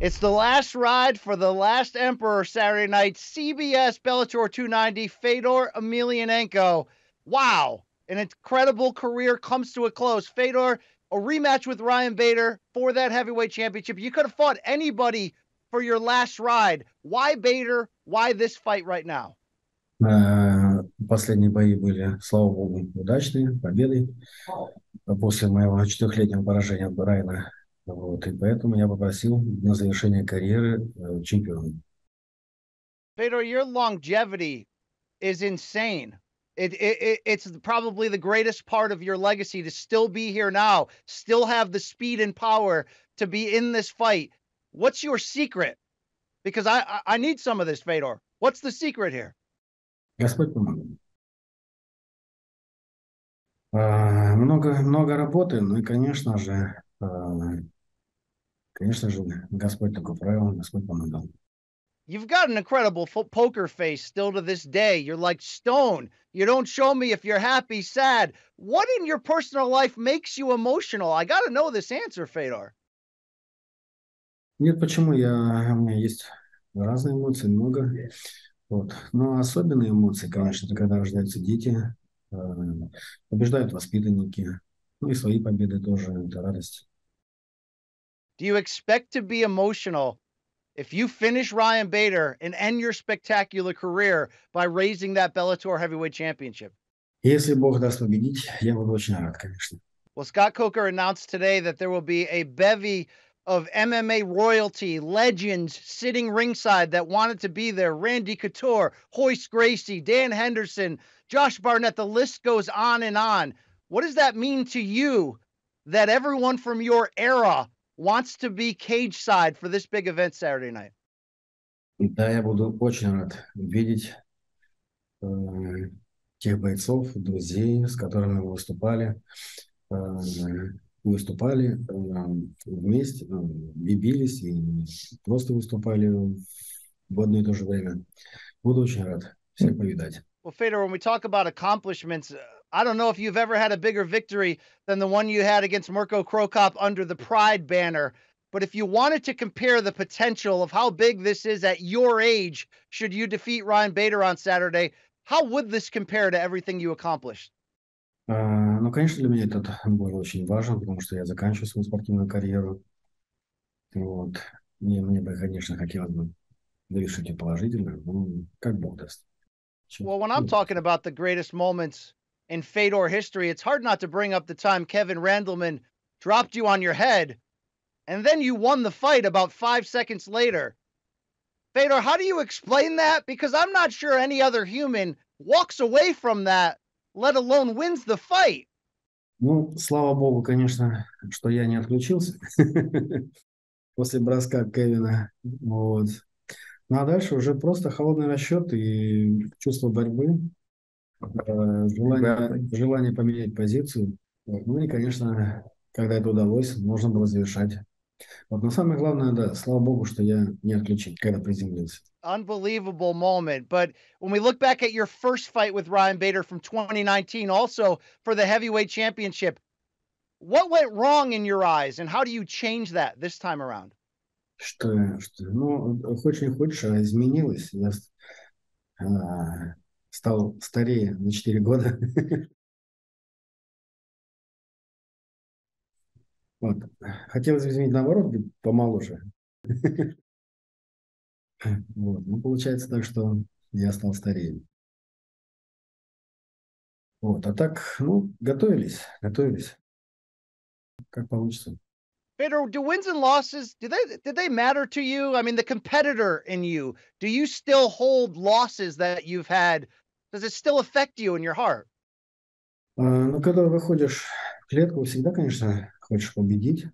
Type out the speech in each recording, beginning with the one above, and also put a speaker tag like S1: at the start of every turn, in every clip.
S1: It's the last ride for the last Emperor Saturday night. CBS Bellator 290, Fedor Emelianenko. Wow. An incredible career comes to a close. Fedor, a rematch with Ryan Bader for that heavyweight championship. You could have fought anybody for your last ride. Why Bader? Why this fight right now?
S2: Последние бои были, слава богу, удачные, победой после моего 4-летнего поражения от Брайана. Вот, и поэтому я попросил на завершение карьеры чемпиона.
S1: Fedor, your longevity is insane. It's probably the greatest part of your legacy to still be here now, still have the speed and power to be in this fight. What's your secret? Because I need some of this, Fedor. What's the secret here?
S2: Господь помогал. Много работы, ну и, конечно же, Господь такой правил, Господь помогал.
S1: You've got an incredible poker face still to this day. You're like stone. You don't show me if you're happy, sad. What in your personal life makes you emotional? I got to know this answer, Fedor.
S2: Нет, почему? У меня есть разные эмоции, много. Вот. Но особенные эмоции, конечно, это когда рождаются дети, побеждают воспитанники, ну и свои победы тоже, это радость.
S1: Do you expect to be emotional if you finish Ryan Bader and end your spectacular career by raising that Bellator heavyweight championship?
S2: Если Бог даст победить, я буду очень рад, конечно.
S1: Well, Scott Coker announced today that there will be a bevy of MMA royalty legends sitting ringside that wanted to be there. Randy Couture, Hoist Gracie, Dan Henderson, Josh Barnett, the list goes on and on. What does that mean to you that everyone from your era wants to be cage side for this big event Saturday night?
S2: Да, я буду очень рад видеть тех бойцов, друзей, с которыми мы выступали вместе, бились и просто выступали в одно и то же время. Буду очень рад всех повидать.
S1: Well, Fedor, when we talk about accomplishments, I don't know if you've ever had a bigger victory than the one you had against Mirko Krokop under the Pride banner. But if you wanted to compare the potential of how big this is at your age, should you defeat Ryan Bader on Saturday, how would this compare to everything you accomplished?
S2: Ну, конечно, для меня этот бой очень важен, потому что я заканчиваю свою спортивную карьеру. Вот. И мне бы, конечно, хотелось бы завершить это положительно, но как Бог даст.
S1: Well, when I'm talking about the greatest moments in Fedor history, it's hard not to bring up the time Kevin Randleman dropped you on your head, and then you won the fight about 5 seconds later. Fedor, how do you explain that? Because I'm not sure any other human walks away from that, let alone wins the fight.
S2: Ну, слава Богу, конечно, что я не отключился после броска Кевина. Вот. Ну, а дальше уже просто холодный расчет и чувство борьбы, желание поменять позицию. Ну и, конечно, когда это удалось, можно было завершать. Вот, но самое главное, да, слава Богу, что я не отключил, когда приземлился.
S1: Unbelievable moment. But when we look back at your first fight with Ryan Bader from 2019, also for the heavyweight championship, what went wrong in your eyes and how do you change that this time around?
S2: Ну, хочешь не хочешь, а изменилось. Я стал старее на 4 года. Вот. Хотелось бы изменить наоборот, быть помоложе. Вот. Ну, получается так, что я стал старее. Вот. А так, ну, готовились. Как получится.
S1: Fedor, do wins and losses, did they matter to you? I mean, the competitor in you, do you still hold losses that you've had? Does it still affect you in your heart?
S2: Ну, когда выходишь в клетку, всегда, конечно, хочешь победить.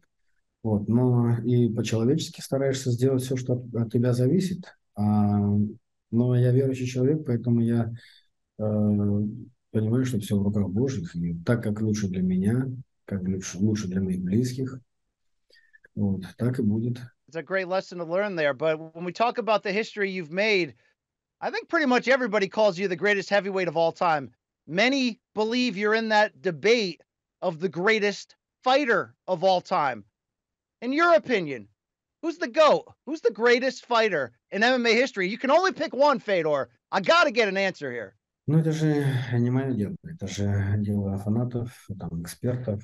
S2: Вот. Но и по-человечески стараешься сделать все, что от тебя зависит. Но я верующий человек, поэтому я понимаю, что все в руках Божьих. И так, как лучше для меня, как лучше для моих близких, вот, так и будет.
S1: It's a great lesson to learn there. But when we talk about the history you've made, I think pretty much everybody calls you the greatest heavyweight of all time. Many believe you're in that debate of the greatest fighter of all time. In your opinion, Who's the GOAT? Who's the greatest fighter in MMA history? You can only pick one, Fedor. I got to get an answer here.
S2: Ну, это же не мое дело. Это же дело фанатов, там, экспертов.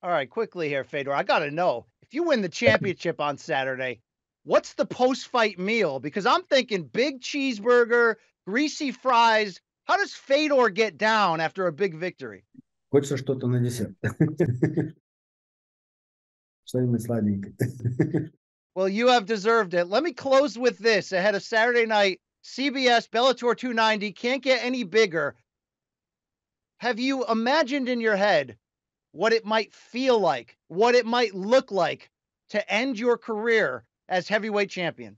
S1: All right, quickly here, Fedor. I got to know, if you win the championship on Saturday, what's the post-fight meal? Because I'm thinking big cheeseburger, greasy fries. How does Fedor get down after a big victory?
S2: Хочется что-то на десерт. Что-нибудь сладенькое.
S1: Well, you have deserved it. Let me close with this ahead of Saturday night. CBS Bellator 290 can't get any bigger. Have you imagined in your head what it might feel like, what it might look like to end your career as heavyweight champion?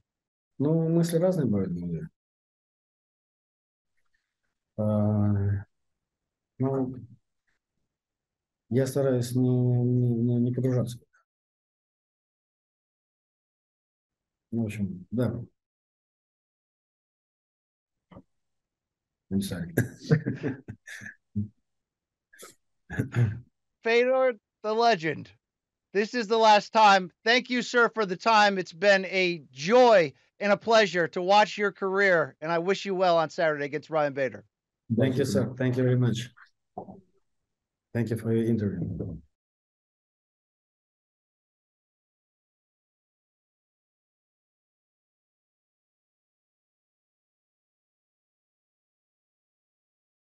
S2: Ну, мысли разные бывают в голове. Ну, я стараюсь не погружаться. Ну, в общем, да. I'm sorry.
S1: Fedor, the legend. This is the last time. Thank you, sir, for the time. It's been a joy and a pleasure to watch your career, and I wish you well on Saturday against Ryan Bader.
S2: Thank you, sir. Thank you very much. Thank you for your interview.